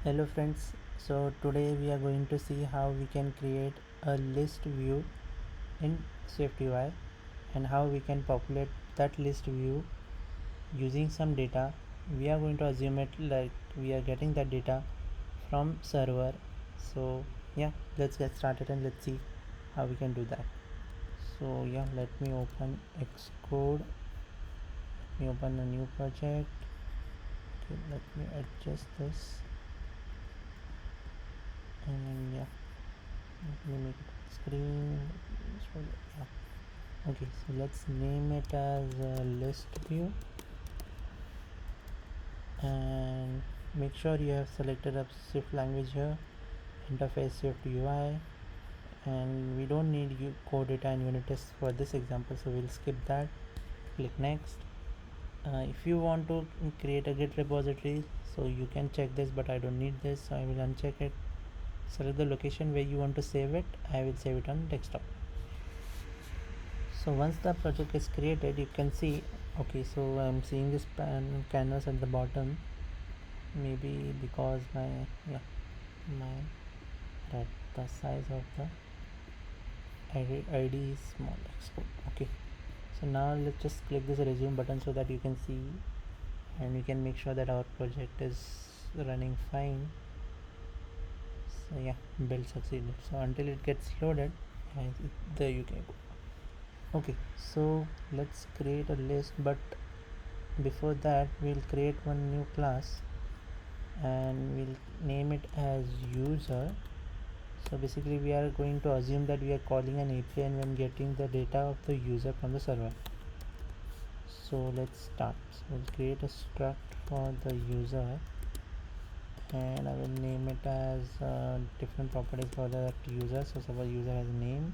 Hello friends, so today we are going to see how we can create a list view in SwiftUI and how we can populate that list view using some data. We are going to assume it like we are getting that data from server. So yeah, let's get started and let's see how we can do that. So yeah, let me open Xcode. Let me open a new project. Okay, let me adjust this and yeah, let me make it screen. Yeah. Okay, so let's name it as a list view and make sure you have selected a Swift language here, interface SwiftUI, and we don't need code data and unit tests for this example, so we'll skip that. Click next. If you want to create a git repository, so you can check this, but I don't need this, so I will uncheck it. Select the location where you want to save it. I will save it on desktop. So once the project is created, you can see, okay, so I'm seeing this canvas at the bottom, maybe because my that the size of the ID is small. Okay, so now let's just click this resume button so that you can see and we can make sure that our project is running fine. So yeah, build succeeded. So until it gets loaded, there you can go. Okay, so let's create a list, but before that we'll create one new class and we'll name it as user. So basically we are going to assume that we are calling an API and when getting the data of the user from the server. So let's start. So we'll create a struct for the user and I will name it as different properties for that user. So suppose user has a name,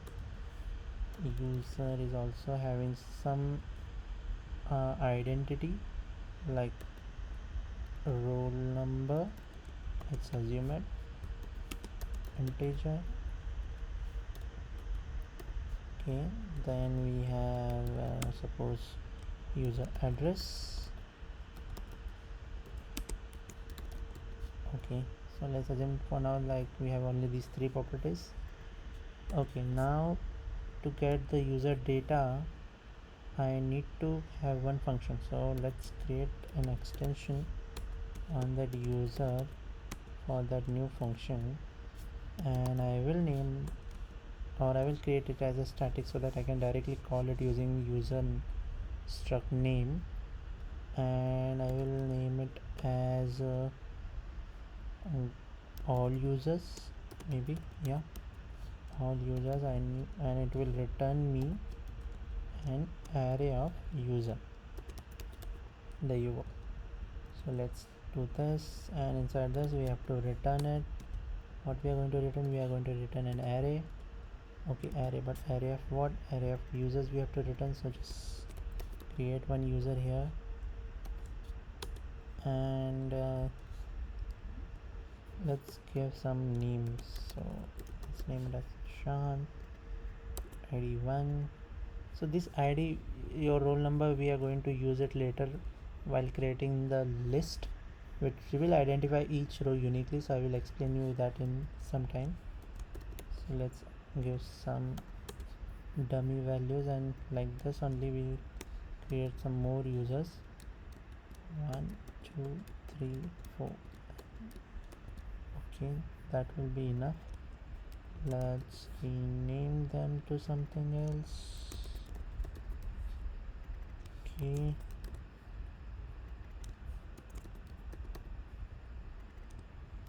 user is also having some identity like roll number, let's assume it integer. Okay, then we have suppose user address. Okay, so let's assume for now like we have only these three properties. Okay, now to get the user data I need to have one function, so let's create an extension on that user for that new function and I will name or I will create it as a static so that I can directly call it using user struct name and I will name it as all users, maybe, yeah, all users, and it will return me an array of user. There you go. So let's do this and inside this we have to return it. What we are going to return? We are going to return an array. Okay, array, but array of what? Array of users we have to return, so just create one user here and let's give some names. So let's name it as Sean, ID 1. So this ID, your roll number, we are going to use it later while creating the list, which will identify each row uniquely, so I will explain you that in some time. So let's give some dummy values and like this only we create some more users. 1 2 3 4. Okay, that will be enough. Let's rename them to something else. Okay,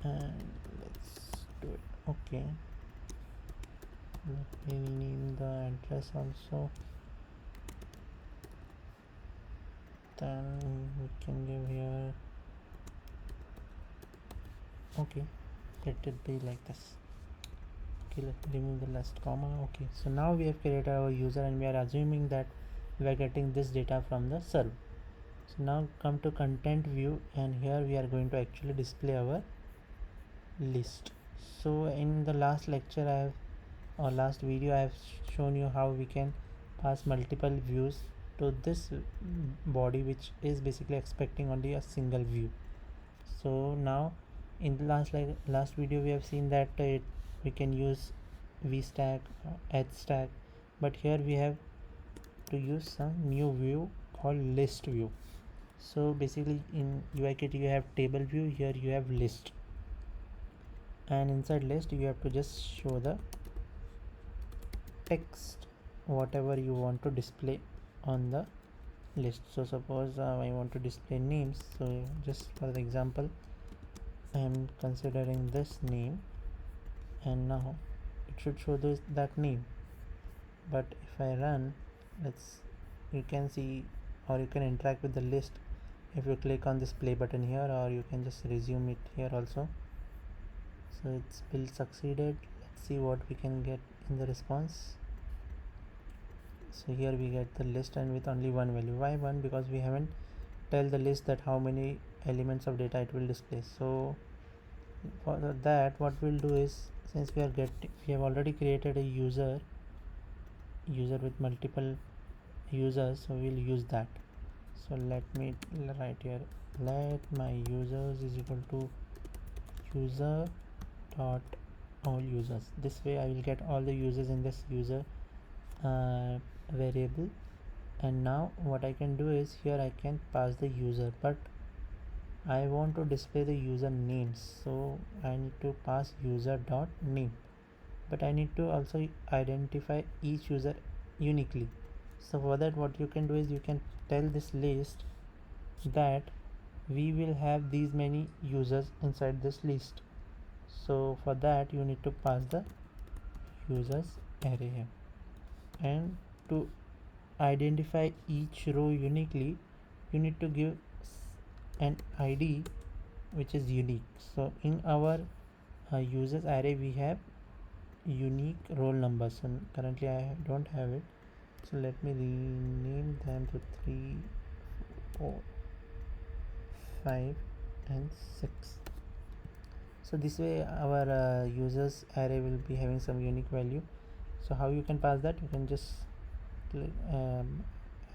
and let's do it. Okay, let me rename the address also, then we can give here, okay, let it be like this. Okay, let me remove the last comma. Okay, so now we have created our user and we are assuming that we are getting this data from the server. So now come to content view and here we are going to actually display our list. So in the last lecture I have or last video I have shown you how we can pass multiple views to this body, which is basically expecting only a single view. So now in the last video we have seen that we can use vstack, hstack, but here we have to use some new view called list view. So basically in UIKit you have table view, here you have list, and inside list you have to just show the text whatever you want to display on the list. So suppose I want to display names, so just for the example I am considering this name, and now it should show that name. But if I run, you can see, or you can interact with the list if you click on this play button here, or you can just resume it here also. So it's build succeeded. Let's see what we can get in the response. So here we get the list and with only one value. Why one? Because we haven't tell the list that how many elements of data it will display. So for that what we'll do is, since we have already created a user with multiple users, so we'll use that. So let me write here, let my users is equal to user dot all users. This way I will get all the users in this user variable. And now what I can do is, here I can pass the user, but I want to display the user names, so I need to pass user dot name, but I need to also identify each user uniquely. So for that what you can do is, you can tell this list that we will have these many users inside this list. So for that you need to pass the users array here, and to identify each row uniquely you need to give an ID which is unique. So in our users array we have unique roll numbers, and currently I don't have it, so let me rename them to 3, 4, 5 and 6. So this way our users array will be having some unique value. So how you can pass that? You can just click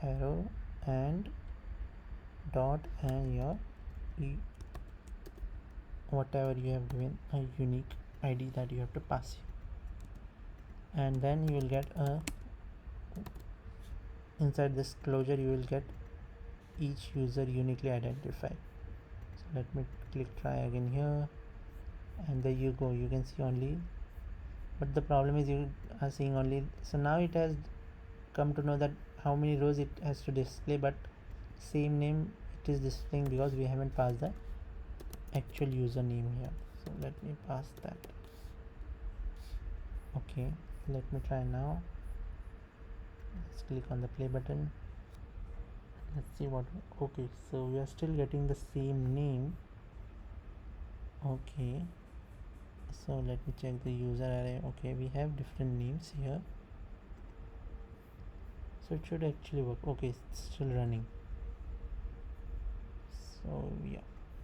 arrow and dot and your whatever you have given a unique ID that you have to pass here, and then you will get a inside this closure you will get each user uniquely identified. So let me click try again here, and there you go, you can see only, but the problem is you are seeing only. So now it has come to know that how many rows it has to display, but same name it is displaying because we haven't passed the actual username here. So let me pass that. Okay, let me try now. Let's click on the play button. Let's see what. Okay, so we are still getting the same name. Okay, so let me check the user array. Okay, we have different names here, so it should actually work. Okay, it's still running. So yeah,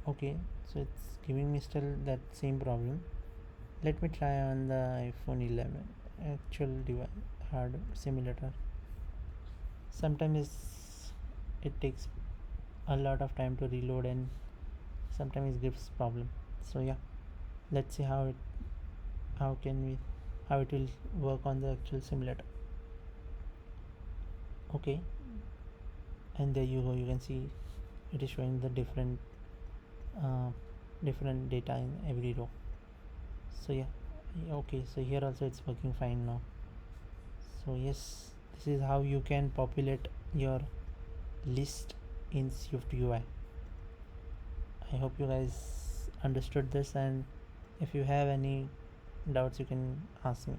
okay, so it's giving me still that same problem. Let me try on the iPhone 11 actual device hard simulator. Sometimes it takes a lot of time to reload, and sometimes it gives problem. So yeah, let's see how it will work on the actual simulator. Okay, and there you go, you can see it is showing the different data in every row. So yeah, okay, so here also it's working fine now. So yes, this is how you can populate your list in SwiftUI. I hope you guys understood this, and if you have any doubts you can ask me.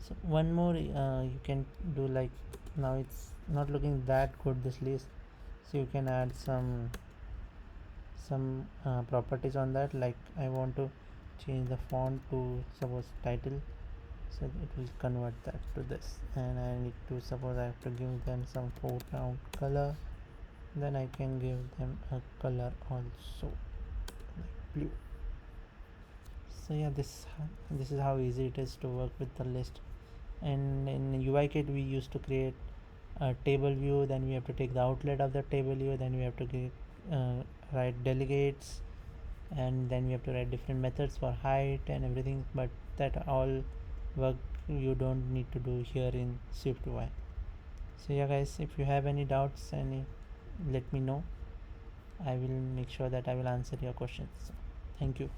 So one more you can do, like now it's not looking that good this list, so you can add some properties on that. Like I want to change the font to suppose title, so it will convert that to this, and I need to suppose I have to give them some foreground color, then I can give them a color also like blue. So yeah, this is how easy it is to work with the list. And in UIKit we used to create a table view, then we have to take the outlet of the table view, then we have to write delegates, and then we have to write different methods for height and everything, but that all work you don't need to do here in SwiftUI. So yeah guys, if you have any doubts, let me know. I will make sure that I will answer your questions. Thank you.